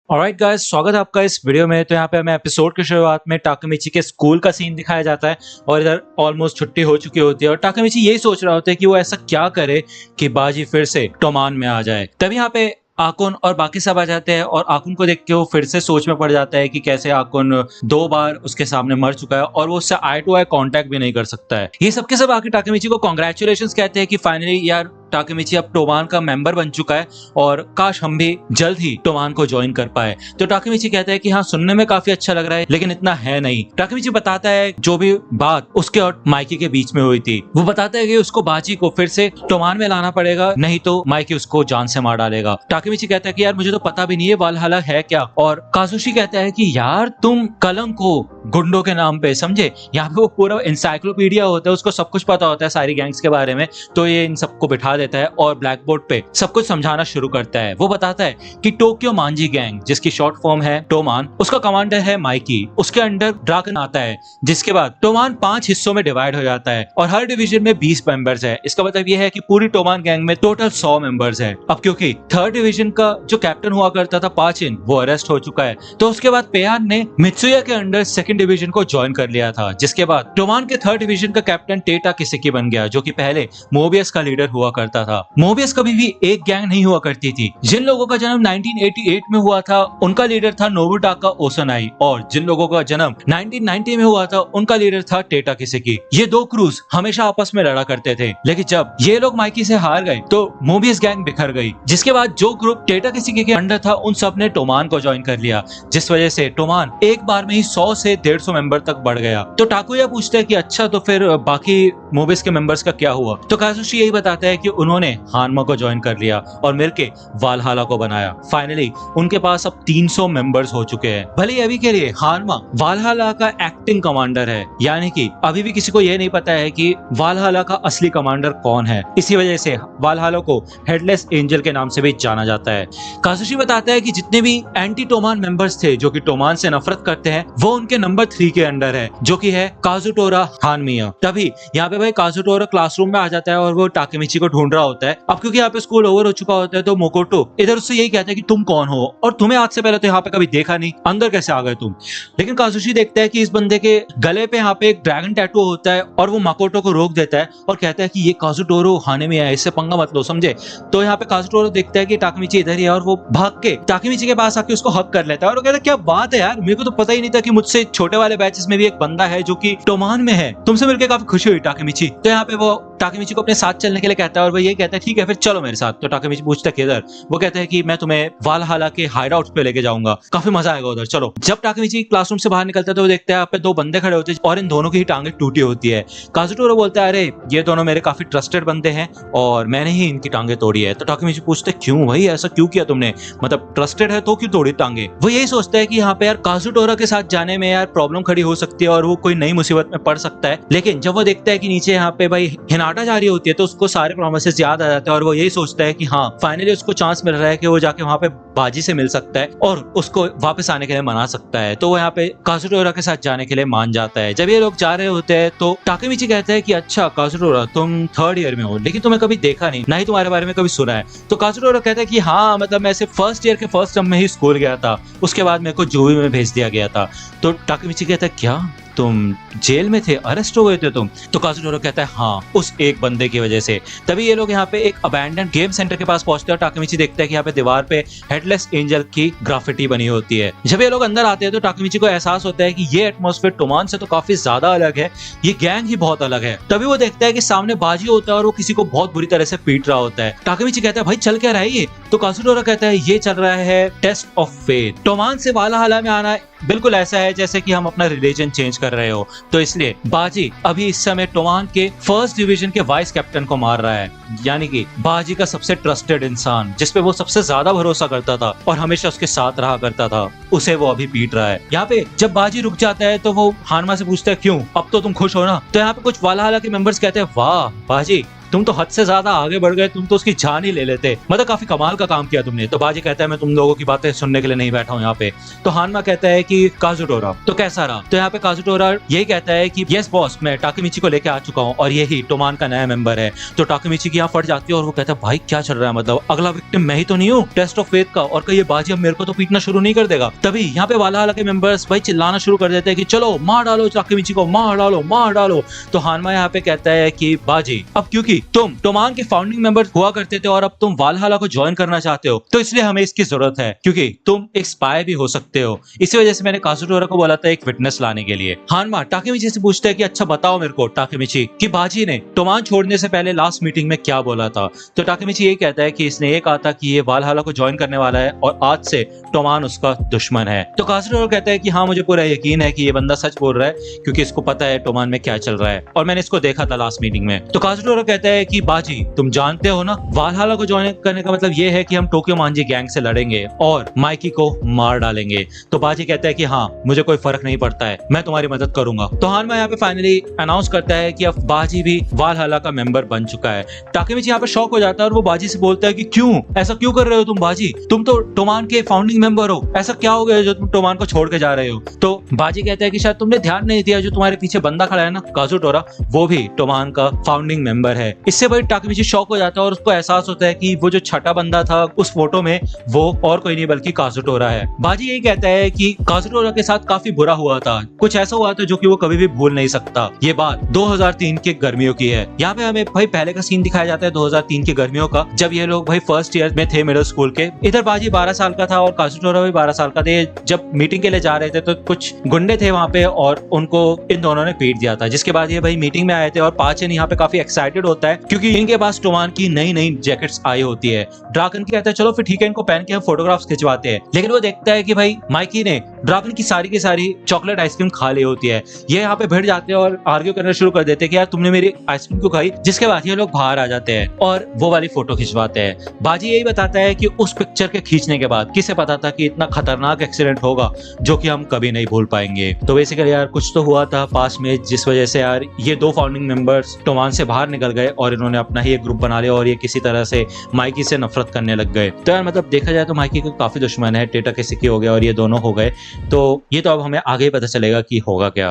Alright guys, स्वागत है आपका इस वीडियो में। तो यहाँ पे हमें एपिसोड की शुरुआत में टाकामिची के स्कूल का सीन दिखाया जाता है और इधर ऑलमोस्ट छुट्टी हो चुकी होती है और टाकामिची यही सोच रहा होता है कि वो ऐसा क्या करे कि बाजी फिर से टोमान में आ जाए। तभी यहाँ पे आकुन और बाकी सब आ जाते हैं और आकुन को देख के वो फिर से सोच में पड़ जाता है कि कैसे आकुन 2 बार उसके सामने मर चुका है और वो उससे आई टू आई कांटेक्ट भी नहीं कर सकता है। ये सबके सब आके टाकामिची को कांग्रेचुलेशंस कहते हैं कि फाइनली यार टाकामिची अब टोमान का मेंबर बन चुका है और काश हम भी जल्द ही टोमान को ज्वाइन कर पाए। तो टाकामिची कहता है कि हाँ, सुनने में काफी अच्छा लग रहा है लेकिन इतना है नहीं। टाकामिची बताता है जो भी बात उसके और माइकी के बीच में हुई थी। वो बताता है कि उसको बाजी को फिर से टोमान में लाना पड़ेगा, नहीं तो माइकी उसको जान से मार डालेगा। टाकामिची कहता है कि यार मुझे तो पता भी नहीं है वालहल्ला है क्या। और काजुशी कहता है कि यार तुम कलंक हो गुंडों के नाम पे, समझे। यहाँ पे वो पूरा इंसाइक्लोपीडिया होता है, उसको सब कुछ पता होता है सारी गैंग्स के बारे में। तो ये इन सबको बिठा देता है और ब्लैक बोर्ड पे सब कुछ समझाना शुरू करता है। वो बताता है कि टोक्यो मांजी गैंग, जिसकी शॉर्ट फॉर्म है टोमान, उसका कमांडर है माइकी। उसके अंडर ड्रागन आता है, जिसके बाद टोमान 5 हिस्सों में डिवाइड हो जाता है और हर डिवीजन में 20 मेंबर्स है। इसका मतलब ये है कि पूरी टोमान गैंग में टोटल 100 मेंबर्स है। अब क्योंकि थर्ड डिवीजन का जो कैप्टन हुआ करता था पाचिन, वो अरेस्ट हो चुका है, तो उसके बाद पेयान ने मित्सुया के अंडर सेकंड डिवीजन को ज्वाइन कर लिया था। जिसके बाद टोमान के थर्ड डिवीजन का कैप्टन टेटा किसेकी बन गया, जो कि पहले मोबियस का लीडर हुआ करता था। मोबियस कभी भी एक गैंग नहीं हुआ करती थी। जिन लोगों का जन्म 1988 में हुआ था उनका लीडर था नोबुटाका ओसनाई, और जिन लोगों का जन्म 1990 में हुआ था उनका लीडर था टेटा किसेकी। ये दो क्रूज हमेशा आपस में लड़ा करते थे, लेकिन जब ये लोग माइकी से हार गए तो मोबियस गैंग बिखर गई। जिसके बाद जो ग्रुप टेटा किसेकी के अंडर था उन सब ने टोमान को ज्वाइन कर लिया, जिस वजह से टोमान एक बार में ही 100 से 150 मेंबर तक बढ़ गया। तो टाकुया पूछता है कि अच्छा, तो फिर बाकी मोबियस के मेंबर्स का क्या हुआ। तो काजुशी यही बताता है कि उन्होंने हानमा को ज्वाइन कर लिया और मिलके वालहल्ला को बनाया। फाइनली उनके पास अब 300 मेंबर्स हो चुके हैं। भले ही अभी के लिए हानमा वालहल्ला का एक्टिंग कमांडर है, यानी कि अभी भी किसी को ये नहीं पता है कि वालहल्ला का असली कमांडर कौन है। इसी वजह से वालहल्ला को हेडलेस एंजल के नाम से भी जाना जाता है। काजुशी बताता है कि जितने भी एंटी टोमान मेंबर्स थे जो कि टोमान से नफरत करते हैं, वो उनके नंबर 3 के अंडर है, जो कि है काजुटोरा हानमिया। तभी यहाँ पे भाई काजुटोरा क्लासरूम में आ जाता है और वो टाकामिची को ढूंढ रहा होता है। अब क्योंकि यहाँ पे स्कूल ओवर हो चुका होता है तो मोकोटो इधर उससे यही कहता है कि तुम कौन हो और तुम्हें आज से पहले तो यहाँ पे कभी देखा नहीं, अंदर कैसे आ गए तुम। लेकिन काजुशी देखता है कि इस बंदे के गले पे यहाँ पे एक ड्रैगन टैटू होता है और वो माकोटो को रोक देता है और कहता है कि ये काजुटोरो हानमिया है, इससे पंगा मत लो, समझे। तो यहाँ पे काजुटोरो देखता है कि टाकामिची इधर ही है और वो भाग के टाकामिची के पास आके उसको हक कर लेता है और वो कहता है क्या बात है यार, मेरे को तो पता ही नहीं था कि मुझसे छोटे वाले बैचेस में भी एक बंदा है जो कि टोमान में है। तुमसे मिलकर काफी खुशी हुई टाकामिची। तो यहाँ पे वो टाकामिची को अपने साथ चलने के लिए कहता है और वो ये कहता है ठीक है फिर चलो मेरे साथ। तो टाकामिची पूछता है किधर। वो कहता है कि मैं तुम्हें वालहल्ला के हाइडआउट पे लेके जाऊंगा, काफी मजा आएगा उधर, चलो। जब टाकामिची क्लासरूम से बाहर निकलता है तो वो देखता है यहाँ पे 2 बंदे खड़े होते हैं और इन दोनों की ही टांगे टूटी होती है। काजुटोरो बोलता है अरे ये दोनों मेरे काफी ट्रस्टेड बंदे हैं और मैंने ही इनकी टांगे तोड़ी है। तो टाकामिची पूछते क्यों भाई, ऐसा क्यों किया तुमने, मतलब ट्रस्टेड है तो क्यों तोड़ी टांगे। वो यही सोचता है कि यहाँ पे यार काजुटोरो के साथ जाने में यार प्रॉब्लम खड़ी हो सकती है और वो कोई नई मुसीबत में पड़ सकता है। लेकिन जब वो देखता है कि नीचे यहाँ पे भाई हिनाटा जा रही होती है तो उसको सारे प्रोमिसेस याद आ जाते हैं और वो यही सोचता है कि हाँ फाइनली उसको चांस मिल रहा है कि वो जाके वहाँ पे बाजी से मिल सकता है और उसको वापस आने के लिए मना सकता है। तो वो यहाँ पे काजुटोरा के साथ जाने के लिए मान जाता है। जब ये लोग जा रहे होते हैं तो टाकामिची कहता है कि अच्छा काजुटोरा, तुम 3rd ईयर में हो लेकिन तुम्हें कभी देखा नहीं, ना ही तुम्हारे बारे में कभी सुना है। तो काजुटोरा कहता है कि हाँ, मतलब मैं सिर्फ 1st ईयर के फर्स्ट टर्म में ही स्कूल गया था, उसके बाद मेरे को जुवी में भेज दिया गया था। तो टाकामिची कहता है क्या तुम जेल में थे, अरेस्ट हो गए थे तुम। तो काजुटोरो कहता है हाँ, उस एक बंदे की वजह से। तभी ये लोग यहाँ पे एक अबैंडन गेम सेंटर के पास पहुंचते हैं और टाकामिची देखता है कि यहाँ पे दीवार पे हेडलेस एंजल की ग्राफिटी बनी होती है। जब ये लोग अंदर आते हैं तो टाकामिची को एहसास होता है कि ये एटमॉस्फेयर टोमान से तो काफी ज्यादा अलग है, ये गैंग ही बहुत अलग है। तभी वो देखता है कि सामने बाजी होता है और वो किसी को बहुत बुरी तरह से पीट रहा होता है। टाकामिची कहता है भाई चल क्या रहा है ये। तो काजुटोरो कहता है ये चल रहा है टेस्ट ऑफ फेथ। टोमान से वालहल्ला में आना बिल्कुल ऐसा है जैसे कि हम अपना रिलीजन चेंज कर रहे हो, तो इसलिए बाजी अभी इस समय टोमान के 1st डिवीजन के वाइस कैप्टन को मार रहा है, यानी कि बाजी का सबसे ट्रस्टेड इंसान जिसपे वो सबसे ज्यादा भरोसा करता था और हमेशा उसके साथ रहा करता था, उसे वो अभी पीट रहा है। यहाँ पे जब बाजी रुक जाता है तो वो हानमा से पूछता है क्यों, अब तो तुम खुश हो ना। तो यहाँ पे कुछ वालहल्ला के मेंबर्स कहते हैं वाह बाजी, तुम तो हद से ज्यादा आगे बढ़ गए, तुम तो उसकी जान ही ले लेते, मतलब काफी कमाल का काम किया तुमने। तो बाजी कहता है मैं तुम लोगों की बातें सुनने के लिए नहीं बैठा हूँ यहाँ पे। तो हानमा कहता है कि काजुटोरा तो कैसा रहा? तो यहाँ पे काजुटोरा यही कहता है कि यस बॉस, मैं टाकेमिची को लेके आ चुका हूँ और यही टोमान का नया मेंबर है। तो टाकेमिची की यहाँ फट जाती है और वो कहता है भाई क्या चल रहा है, मतलब अगला विक्टिम मैं ही तो नहीं हूँ टेस्ट ऑफ फेथ का, और कहीं ये बाजी अब मेरे को तो पीटना शुरू नहीं कर देगा। तभी यहाँ पे वाला के मेंबर्स भाई चिल्लाना शुरू कर देते हैं कि चलो मार डालो टाकेमिची को, मार डालो मार डालो। तो हानमा यहाँ पे कहता है कि बाजी अब क्योंकि तुम टोमान के फाउंडिंग मेंबर हुआ करते थे और अब तुम वालहला को ज्वाइन करना चाहते हो, तो इसलिए हमें इसकी जरूरत है क्योंकि तुम एक स्पाई भी हो सकते हो। इसी वजह से मैंने काजुटोरा को बोला था एक विटनेस लाने के लिए। हानमा टाकेमिची से पूछता है कि अच्छा बताओ मेरे को टाकेमिची कि बाजी ने टोमान छोड़ने से पहले लास्ट मीटिंग में क्या बोला था? तो टाकेमिची ये कहता है कि इसने ये कहा था कि ये वालहला को ज्वाइन करने वाला है और आज से टोमान उसका दुश्मन है। तो काजुटोरा कहता है कि हाँ मुझे पूरा यकीन है कि ये बंदा सच बोल रहा है क्योंकि इसको पता है टोमान में क्या चल रहा है और मैंने इसको देखा था लास्ट मीटिंग में। तो काजुटोरा कहता है कि बाजी तुम जानते हो ना वालहला को ज्वाइन करने का मतलब ये है कि हम टोक्यो मांजी गैंग से लड़ेंगे और माइकी को मार डालेंगे। तो बाजी कहता है कि हाँ मुझे कोई फर्क नहीं पड़ता है, मैं तुम्हारी मदद करूंगा। तो हानमा यहाँ पे फाइनली अनाउंस करता है कि अब बाजी भी वालहला का मेंबर बन चुका है। टाकेमिची यहाँ पे शॉक हो जाता है और वो बाजी से बोलता है कि क्यों ऐसा क्यों कर रहे हो तुम बाजी, तुम तो टोमान के फाउंडिंग मेंबर हो, ऐसा क्या हो गया जो तुम टोमान को छोड़ के जा रहे हो? तो बाजी कहता है कि शायद तुमने ध्यान नहीं दिया, जो तुम्हारे पीछे बंदा खड़ा है ना काजुटोरा, वो भी टोमान का फाउंडिंग मेंबर है। इससे भाई टाकेमिची शॉक हो जाता है और उसको एहसास होता है कि वो जो छठा बंदा था उस फोटो में वो और कोई नहीं बल्कि काजुटोरा है। बाजी यही कहता है कि काजुटोरा के साथ काफी बुरा हुआ था, कुछ ऐसा हुआ था जो कि वो कभी भी भूल नहीं सकता। ये बात 2003 के गर्मियों की है। यहाँ पे हमें भाई पहले का सीन दिखाया जाता है 2003 की गर्मियों का, जब ये लोग भाई फर्स्ट ईयर में थे मिडिल स्कूल के। इधर बाजी 12 साल का था और काजुटोरा भी 12 साल का थे। जब मीटिंग के लिए जा रहे थे तो कुछ गुंडे थे वहां पे और उनको इन दोनों ने पीट दिया था, जिसके बाद ये भाई मीटिंग में आए थे और पाचन यहाँ पे काफी एक्साइटेड होता है क्योंकि इनके पास टोमान की नई नई जैकेट्स आई होती है। ड्रैगन की कहता है चलो फिर ठीक है इनको पहन के हम फोटोग्राफ्स खिंचवाते हैं, लेकिन वो देखता है कि भाई माइकी ने ड्रैगन की सारी चॉकलेट आइसक्रीम खा ली होती है। ये यहाँ पे भिड़ जाते हैं और आर्ग्यू करना शुरू कर देते हैं कि यार तुमने मेरी आइसक्रीम क्यों खाई, जिसके बाद ये लोग बाहर आ जाते हैं और वो वाली फोटो खिंचवाते हैं। बाजी यही बताता है कि उस पिक्चर के खींचने के बाद किसे पता था कि इतना खतरनाक एक्सीडेंट होगा जो कि हम कभी नहीं भूल पाएंगे। तो बेसिकली यार कुछ तो हुआ था पास में जिस वजह से यार ये दो फाउंडिंग मेंबर्स टोमान से बाहर निकल गए और इन्होंने अपना ही एक ग्रुप बना लिया और ये किसी तरह से माइकी से नफरत करने लग गए। तो यार मतलब देखा जाए तो माइकी का काफी दुश्मन है, टेटा केसिकी हो गया और ये दोनों हो गए। तो ये तो अब हमें आगे ही पता चलेगा कि होगा क्या।